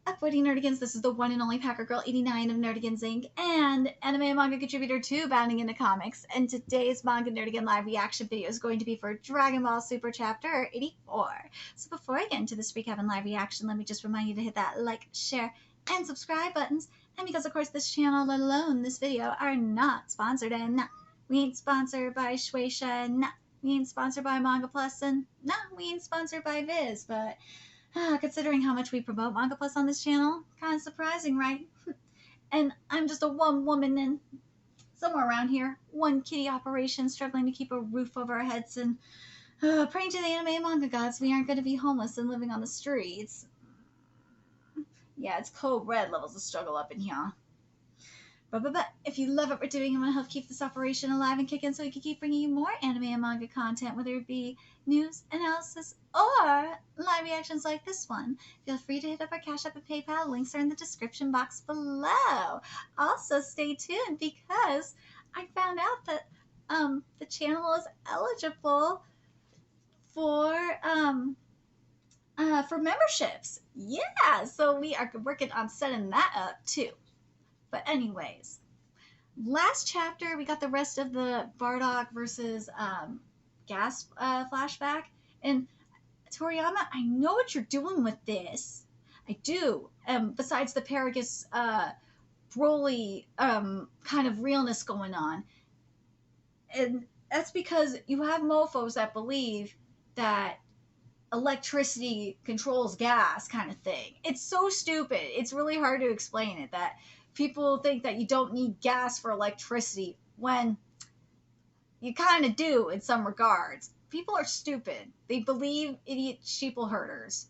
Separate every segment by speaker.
Speaker 1: up, Woody Nerdigans? This is the one and only Packer Girl 89 of Nerdigans Inc. and anime and manga contributor to Bounding into Comics. And today's Manga Nerdigan live reaction video is going to be for Dragon Ball Super Chapter 84. So before I get into this recap and live reaction, let me just remind you to hit that like, share, and subscribe buttons. And because, of course, this channel, let alone this video, are not sponsored, and we ain't sponsored by Shueisha, and we ain't sponsored by Manga Plus, and no, we ain't sponsored by Viz, but considering how much we promote Manga Plus on this channel, kind of surprising, right? And I'm just a one woman and somewhere around here, one kitty operation struggling to keep a roof over our heads and praying to the anime and manga gods we aren't going to be homeless and living on the streets. Yeah, it's code red levels of struggle up in here. But if you love what we're doing and want to help keep this operation alive and kicking so we can keep bringing you more anime and manga content, whether it be news, analysis, or live reactions like this one, feel free to hit up our Cash App and PayPal. Links are in the description box below. Also, stay tuned because I found out that the channel is eligible for memberships. Yeah, so we are working on setting that up too. But anyways, last chapter we got the rest of the Bardock versus Gas flashback. And Toriyama, I know what you're doing with this. I do. Besides the Paragus Broly kind of realness going on. And that's because you have mofos that believe that electricity controls gas kind of thing. It's so stupid. It's really hard to explain it, that people think that you don't need gas for electricity when you kind of do in some regards. People are stupid. They believe idiot sheeple herders.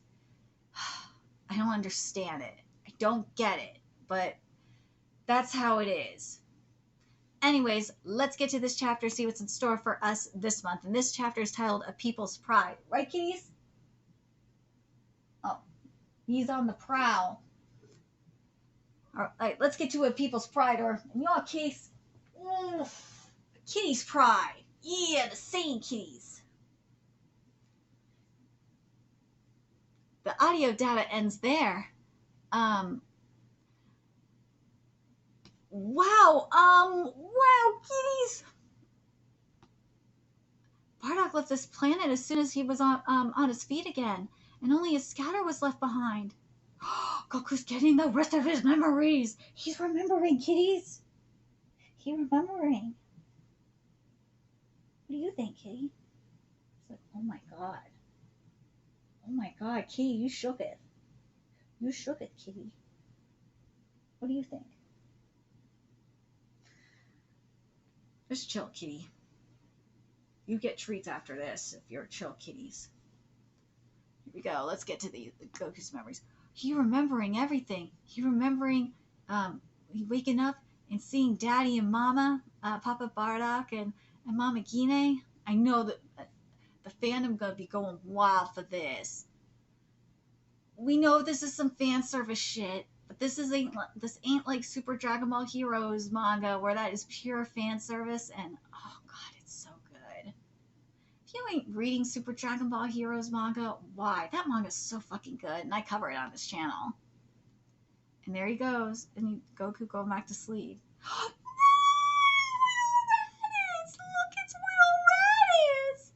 Speaker 1: I don't understand it. I don't get it, but that's how it is. Anyways, let's get to this chapter, see what's in store for us this month. And this chapter is titled A People's Pride. Right, kitties? Oh, he's on the prowl. All right, let's get to A People's Pride, or in your case, Kitty's Pride. Yeah, the same kitties. The audio data ends there. Wow, kitties. Bardock left this planet as soon as he was on his feet again, and only his scatter was left behind. Goku's getting the rest of his memories. He's remembering, kitties. He's remembering. What do you think, kitty? It's like, oh my god. Oh my god, kitty, you shook it. You shook it, kitty. What do you think? Just chill, kitty. You get treats after this if you're chill kitties. Here we go. Let's get to the Goku's memories. He remembering everything. He remembering waking up and seeing Daddy and Mama, Papa Bardock and Mama Gine. I know that the fandom gonna be going wild for this. We know this is some fan service shit, but this ain't like Super Dragon Ball Heroes manga where that is pure fan service, and oh god, it's so good. If you ain't reading Super Dragon Ball Heroes manga, why? That manga is so fucking good, and I cover it on this channel. And there he goes, and Goku going back to sleep. No, Raditz! Look, it's Will Raditz!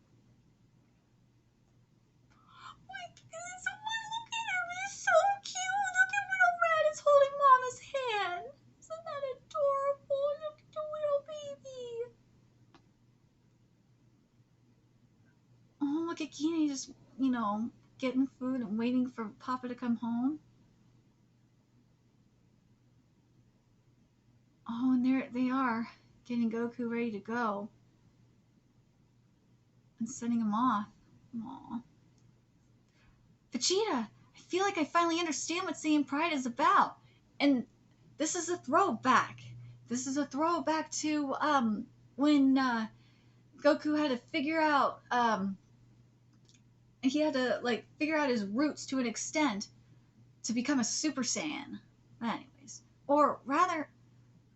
Speaker 1: My goodness, look at him, he's so cute! Look at Will Raditz holding Mama's hand! Isn't that adorable? Look at the little baby! Oh, look at Gine just, getting food and waiting for Papa to come home. Oh, and there they are, getting Goku ready to go. And sending him off. Aww. Vegeta, I feel like I finally understand what seeing pride is about. And this is a throwback. This is a throwback to when Goku had to figure out he had to figure out his roots to an extent to become a Super Saiyan. But anyways, or rather,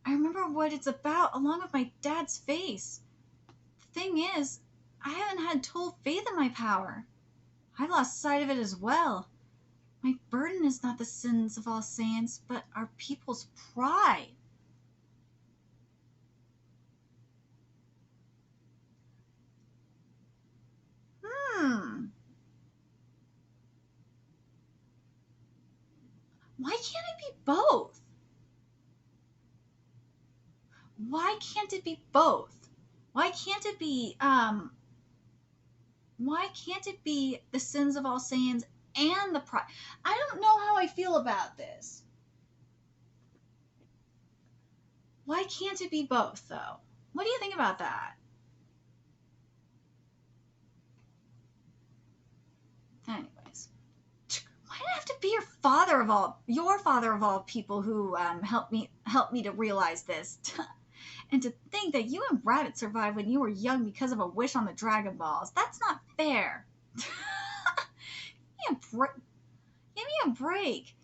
Speaker 1: I remember what it's about along with my dad's face. The thing is, I haven't had total faith in my power. I lost sight of it as well. My burden is not the sins of all saints, but our people's pride. Hmm. Why can't it be both? Why can't it be both? Why can't it be why can't it be the sins of all saints and the pride? I don't know how I feel about this. Why can't it be both though? What do you think about that? Anyways, why did it have to be your father of all people who helped me to realize this? And to think that you and Rabbit survived when you were young because of a wish on the Dragon Balls. That's not fair. Give me a break.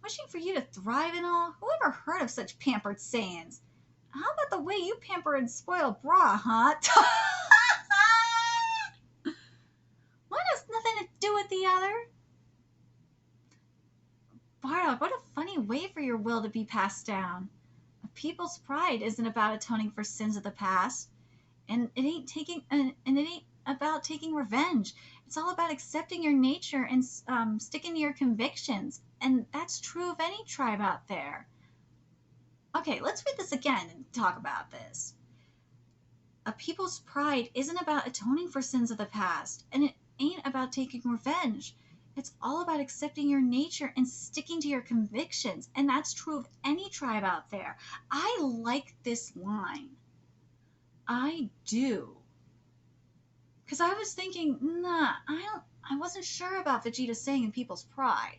Speaker 1: Wishing for you to thrive and all. Whoever heard of such pampered Saiyans? How about the way you pamper and spoil Bra, huh? One has nothing to do with the other. Bardock, what a funny way for your will to be passed down. A people's pride isn't about atoning for sins of the past, and it ain't about taking revenge. It's all about accepting your nature and sticking to your convictions, and that's true of any tribe out there. Okay, let's read this again and talk about this. A people's pride isn't about atoning for sins of the past, and it ain't about taking revenge. It's all about accepting your nature and sticking to your convictions, and that's true of any tribe out there. I like this line. I do. Because I was thinking, nah, I wasn't sure about Vegeta saying in people's pride.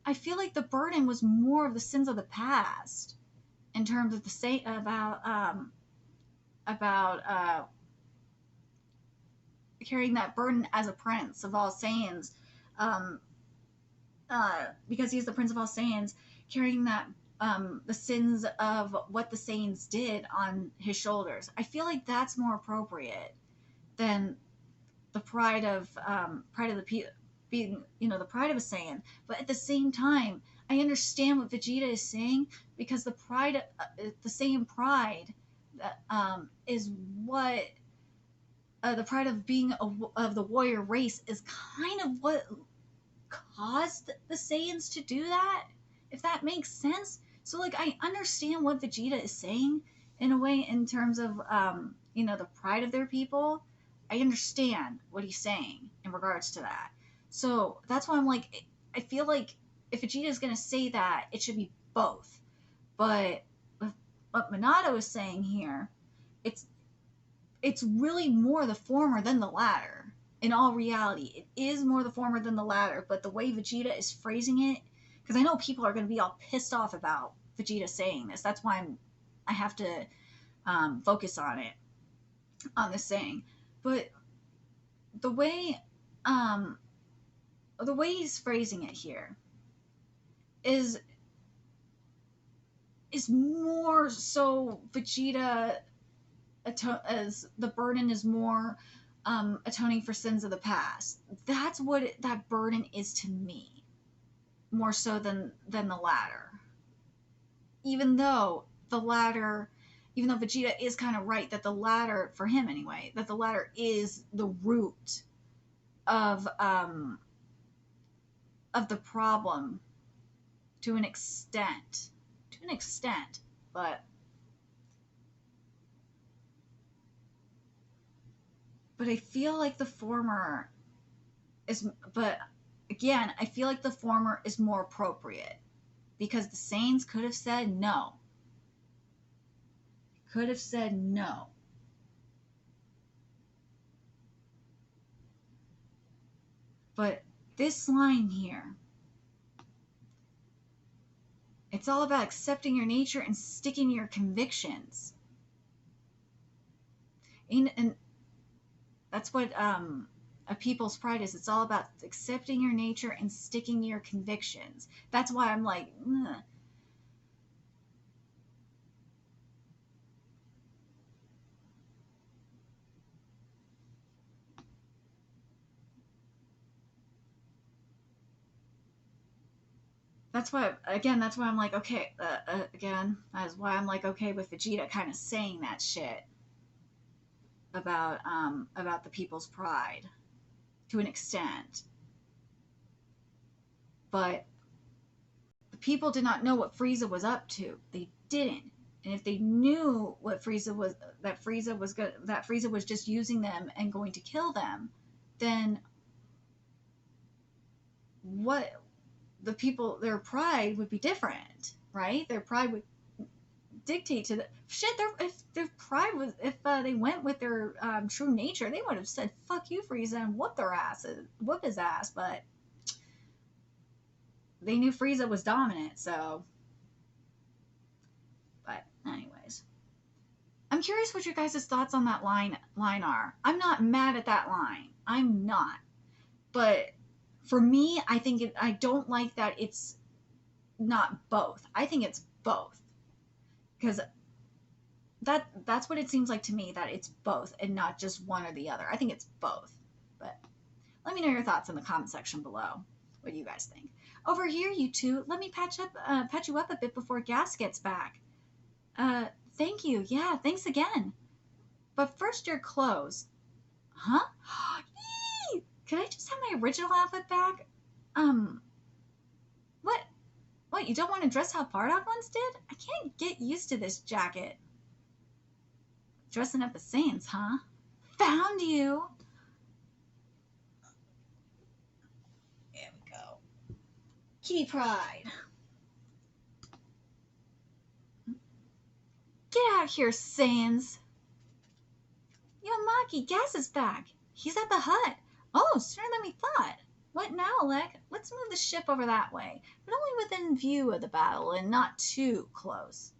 Speaker 1: I feel like the burden was more of the sins of the past in terms of the say about carrying that burden as a prince of all Saiyans, um, because he's the prince of all Saiyans, carrying that the sins of what the Saiyans did on his shoulders. I feel like that's more appropriate than the pride of the being the pride of a Saiyan. But at the same time, I understand what Vegeta is saying because the Saiyan pride, is what the pride of being of the warrior race is kind of what caused the Saiyans to do that. If that makes sense. So like I understand what Vegeta is saying in a way in terms of the pride of their people. I understand what he's saying in regards to that. So that's why I'm like, I feel like if Vegeta is going to say that, it should be both. But with what Minato is saying here, it's it's really more the former than the latter. In all reality, it is more the former than the latter. But the way Vegeta is phrasing it, because I know people are going to be all pissed off about Vegeta saying this. That's why I have to focus on this saying. But the way um, the way he's phrasing it here is more so Vegeta as the burden is more atoning for sins of the past. That's what that burden is to me, more so than the latter. Even though the latter, even though Vegeta is kind of right that the latter, for him anyway, that the latter is the root of the problem to an extent, but I feel like the former is, but again, I feel like the former is more appropriate because the Saiyans could have said no. Could have said no. But this line here, it's all about accepting your nature and sticking to your convictions. And that's what a people's pride is. It's all about accepting your nature and sticking to your convictions. That's why I'm like, ugh. That's why, again, that's why I'm like, okay, again, that's why I'm like, okay with Vegeta kind of saying that shit about the people's pride to an extent. But the people did not know what Frieza was up to. They didn't. And if they knew what Frieza was, that Frieza was just using them and going to kill them, then what the people, their pride would be different, right? Their pride would dictate to the shit. If their pride was, if they went with their true nature, they would have said "fuck you, Frieza" and whoop his ass. But they knew Frieza was dominant, so. But anyways, I'm curious what your guys' thoughts on that line are. I'm not mad at that line. I'm not. But for me, I don't like that it's not both. I think it's both. Because that's what it seems like to me, that it's both and not just one or the other. I think it's both. But let me know your thoughts in the comment section below. What do you guys think? Over here, you two, let me patch you up a bit before Gas gets back. Thank you. Yeah, thanks again. But first, your clothes. Huh? Yee! Could I just have my original outfit back? What? What, you don't want to dress how Bardock once did? I can't get used to this jacket. Dressing up as Saiyans, huh? Found you! There we go. Kitty Pride. Get out here, Saiyans! Yo, Maki, Gas is back. He's at the hut. Oh, sooner than we thought. What now, Alec? Let's move the ship over that way, but only within view of the battle and not too close.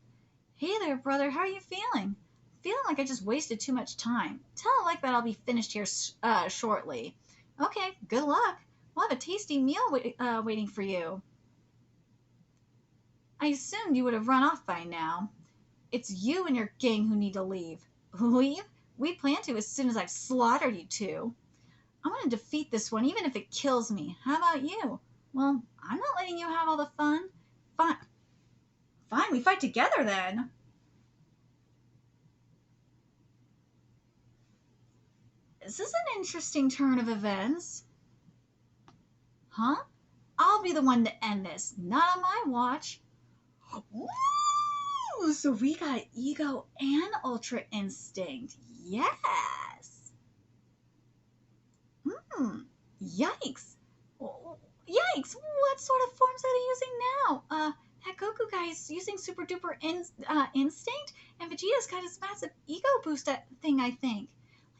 Speaker 1: Hey there, brother. How are you feeling? Feeling like I just wasted too much time. Tell Alec that I'll be finished here shortly. Okay, good luck. We'll have a tasty meal waiting for you. I assumed you would have run off by now. It's you and your gang who need to leave. Leave? We plan to as soon as I've slaughtered you two. I want to defeat this one, even if it kills me. How about you? Well, I'm not letting you have all the fun. Fine. Fine, we fight together then. This is an interesting turn of events. Huh? I'll be the one to end this. Not on my watch. Woo! So we got Ego and Ultra Instinct. Yes! Yikes! Yikes! What sort of forms are they using now? That Goku guy is using Super Duper Instinct, and Vegeta's got his massive ego boost thing, I think.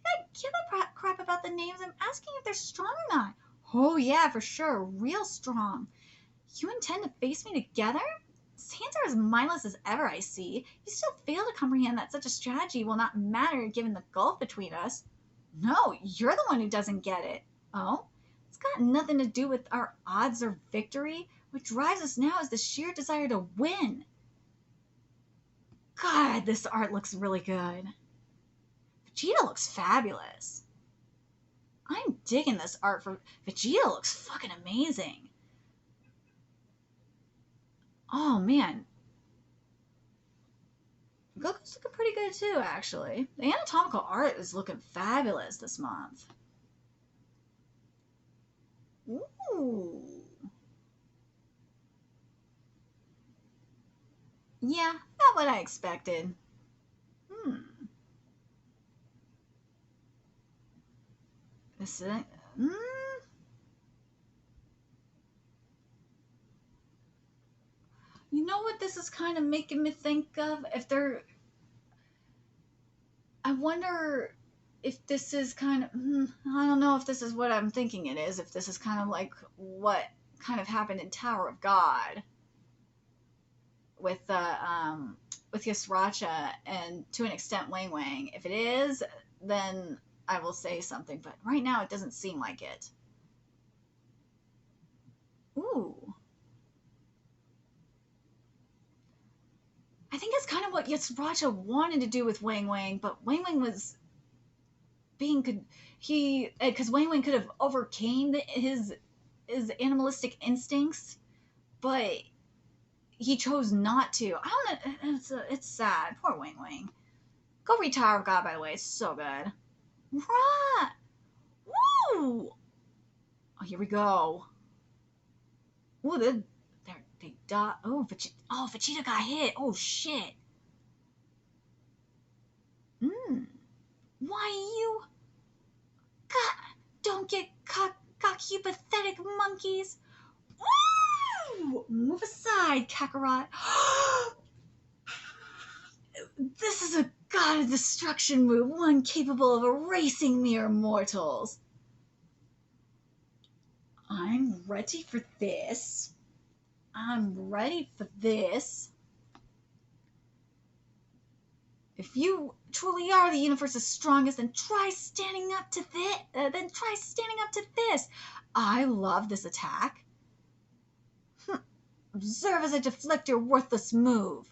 Speaker 1: Like, I give a crap about the names. I'm asking if they're strong or not. Oh, yeah, for sure. Real strong. You intend to face me together? Saiyans are as mindless as ever, I see. You still fail to comprehend that such a strategy will not matter given the gulf between us. No, you're the one who doesn't get it. Oh? It's got nothing to do with our odds or victory. What drives us now is the sheer desire to win. God, this art looks really good. Vegeta looks fabulous. I'm digging this art for Vegeta. Looks fucking amazing. Oh, man. Goku's looking pretty good, too, actually. The anatomical art is looking fabulous this month. Ooh. Yeah, not what I expected. This is... You know what this is kind of making me think of? If they're... I wonder if this is kind of... I don't know if this is what I'm thinking it is. If this is kind of like what kind of happened in Tower of God with Yasracha and to an extent Wang Wang. If it is, then I will say something. But right now it doesn't seem like it. Ooh. I think it's kind of what Yasracha wanted to do with Wang Wang, but Wang Wang was because Wang Wang could have overcame his animalistic instincts, but he chose not to. I don't know. It's sad. Poor Wing Wing. Go read Tower of God, by the way. It's so good. Right. Woo! Oh, here we go. Ooh, they died. Oh, Vegeta got hit. Oh, shit. Why you... God, don't get cocky, you pathetic monkeys. Woo! Move aside, Kakarot. This is a god of destruction move, one capable of erasing mere mortals. I'm ready for this. I'm ready for this. If you truly are the universe's strongest, then try standing up to this. I love this attack. Observe as I deflect your worthless move.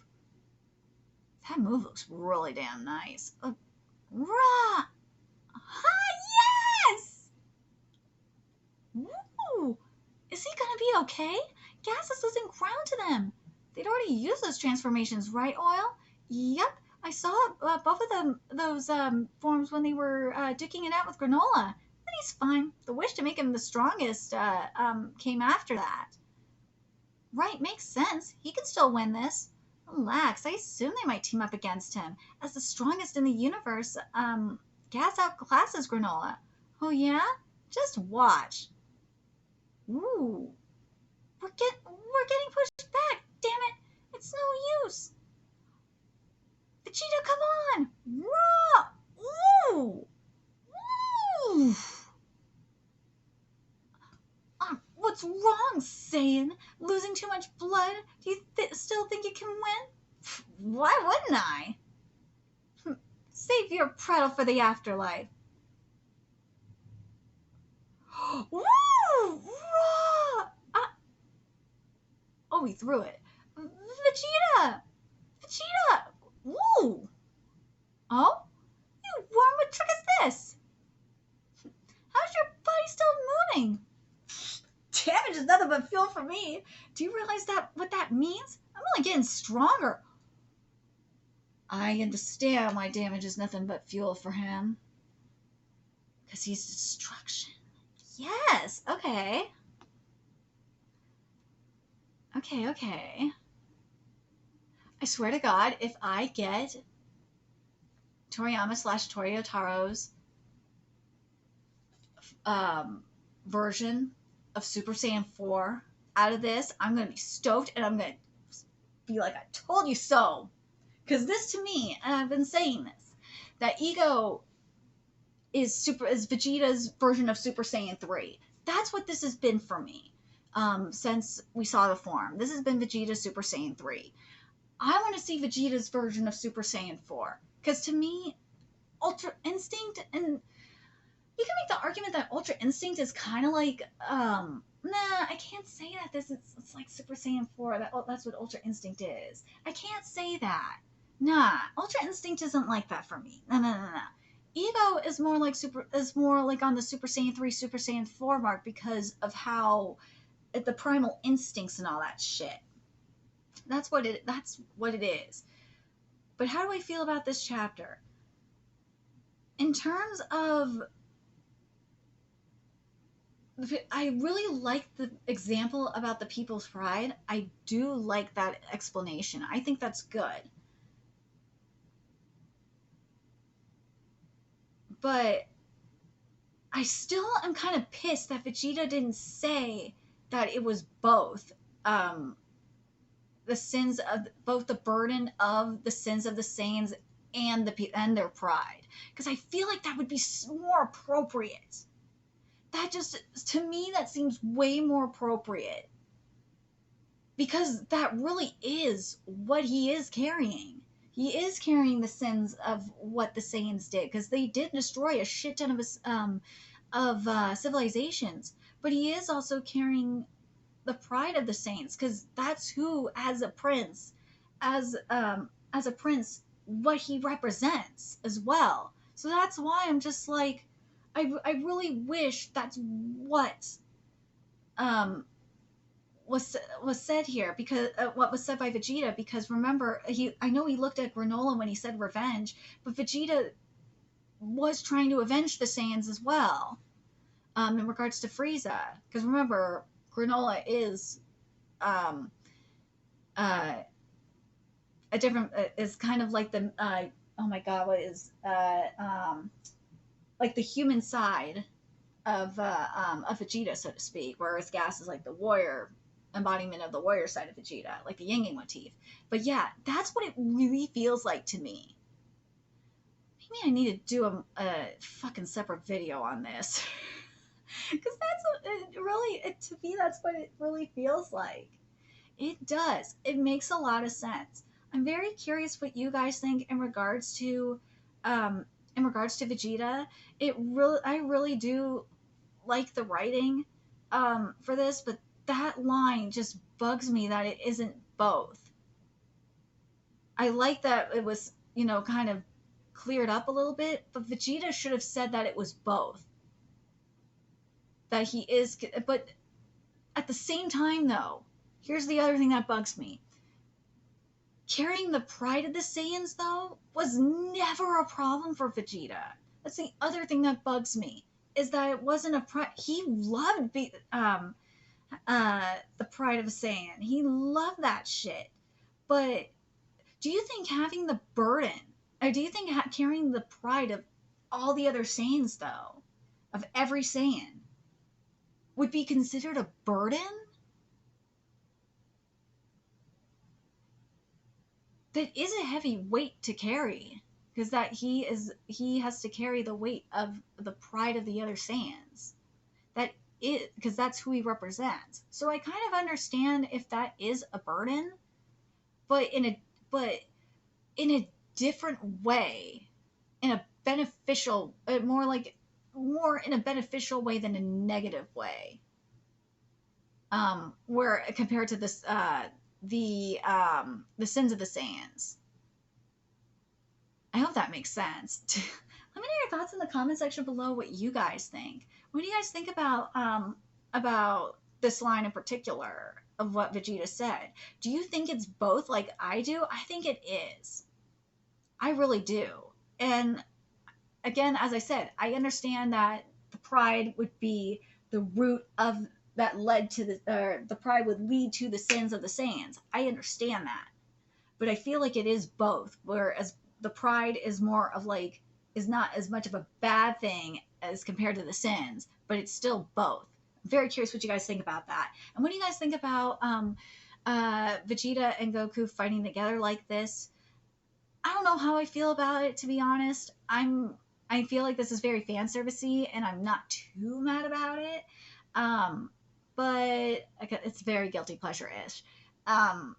Speaker 1: That move looks really damn nice. Rah! Yes! Woo! Is he gonna be okay? Gas is losing ground to them. They'd already used those transformations, right, Oil? Yep, I saw both of those forms when they were duking it out with Granola. But he's fine. The wish to make him the strongest came after that. Right, makes sense. He can still win this. Relax, I assume they might team up against him. As the strongest in the universe, Gas outclasses Granola. Oh yeah? Just watch. Ooh. We're getting pushed back. Damn it. It's no use. Vegeta, come on. Raw. Ooh. Ooh. What's wrong, Saiyan? Losing too much blood? Do you still think you can win? Why wouldn't I? Save your prattle for the afterlife. Woo! Oh, he threw it. Vegeta! Vegeta! Woo! Oh? You worm, what trick is this? How's your body still moving? Damage is nothing but fuel for me. Do you realize what that means? I'm only getting stronger. I understand why damage is nothing but fuel for him. Because he's destruction. Yes, okay. Okay. I swear to God, if I get Toriyama/Toyotaro's version of Super Saiyan 4 out of this, I'm going to be stoked and I'm going to be like, I told you so. Because this to me, and I've been saying this, that Ego is Vegeta's version of Super Saiyan 3. That's what this has been for me since we saw the form. This has been Vegeta's Super Saiyan 3. I want to see Vegeta's version of Super Saiyan 4. Because to me, Ultra Instinct, and you can make the argument that Ultra Instinct is kind of like, nah, I can't say that it's like Super Saiyan 4. That's what Ultra Instinct is. I can't say that. Nah, Ultra Instinct isn't like that for me. No. Ego is more like on the Super Saiyan 3, Super Saiyan 4 mark because of how the primal instincts and all that shit. That's what it is. But how do I feel about this chapter? In terms of, I really like the example about the People's Pride. I do like that explanation. I think that's good. But I still am kind of pissed that Vegeta didn't say that it was both the sins of both the burden of the sins of the Saiyans and their pride, because I feel like that would be more appropriate. That just, to me, that seems way more appropriate, because that really is what he is carrying. He is carrying the sins of what the Saiyans did, because they did destroy a shit ton of civilizations. But he is also carrying the pride of the Saiyans, because that's who, as a prince, what he represents as well. So that's why I'm just like, I really wish that's what was said here, because what was said by Vegeta, because remember, I know he looked at Granola when he said revenge, but Vegeta was trying to avenge the Saiyans as well, in regards to Frieza, because remember, Granola is um, uh, a different is kind of like the oh my god, what is like the human side of Vegeta, so to speak, whereas Gas is like the warrior embodiment of the warrior side of Vegeta, like the Yang motif. But yeah, that's what it really feels like to me. Maybe I need to do a fucking separate video on this. Because to me, that's what it really feels like. It does. It makes a lot of sense. I'm very curious what you guys think um, in regards to Vegeta. I really do like the writing for this, but that line just bugs me that it isn't both. I like that it was, kind of cleared up a little bit, but Vegeta should have said that it was both. That he is, but at the same time, though, here's the other thing that bugs me. Carrying the pride of the Saiyans, though, was never a problem for Vegeta. That's the other thing that bugs me, is that it wasn't a pride. He loved the pride of a Saiyan. He loved that shit. But do you think having the burden, or do you think carrying the pride of all the other Saiyans, though, of every Saiyan, would be considered a burden? That is a heavy weight to carry, because he has to carry the weight of the pride of the other Saiyans. That is because that's who he represents. So I kind of understand if that is a burden, but in a different way, in a beneficial, more in a beneficial way than a negative way. Where compared to this the sins of the Saiyans. I hope that makes sense. Let me know your thoughts in the comment section below. What you guys think? What do you guys think about this line in particular of what Vegeta said? Do you think it's both, like I do? I think it is. I really do. And again, as I said, I understand that the pride would be the root of that led to the pride would lead to the sins of the Saiyans. I understand that, but I feel like it is both. Whereas the pride is more of is not as much of a bad thing as compared to the sins, but it's still both. I'm very curious what you guys think about that, and what do you guys think about Vegeta and Goku fighting together like this? I don't know how I feel about it, to be honest. I feel like this is very fan servicey, and I'm not too mad about it. But it's very guilty pleasure-ish. I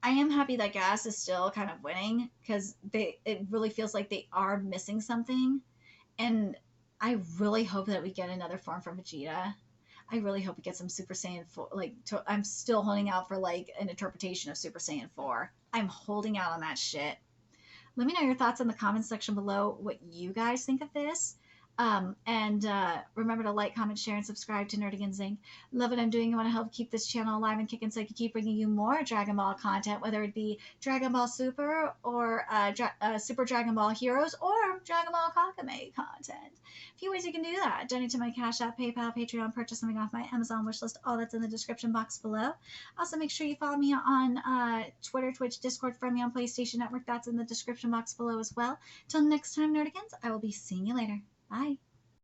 Speaker 1: am happy that Gas is still kind of winning, because it really feels like they are missing something, and I really hope that we get another form from Vegeta. I really hope we get some Super Saiyan 4. I'm still holding out for an interpretation of Super Saiyan 4. I'm holding out on that shit. Let me know your thoughts in the comments section below, what you guys think of this. And remember to like, comment, share, and subscribe to Nerdigan Zing. Love what I'm doing. I want to help keep this channel alive and kicking so I can keep bringing you more Dragon Ball content, whether it be Dragon Ball Super or Super Dragon Ball Heroes or Dragon Ball Kakame content. A few ways you can do that. Donate to my Cash App, PayPal, Patreon, purchase something off my Amazon wishlist. All that's in the description box below. Also, make sure you follow me on Twitter, Twitch, Discord, friend me on PlayStation Network. That's in the description box below as well. Till next time, Nerdigans, I will be seeing you later. Bye.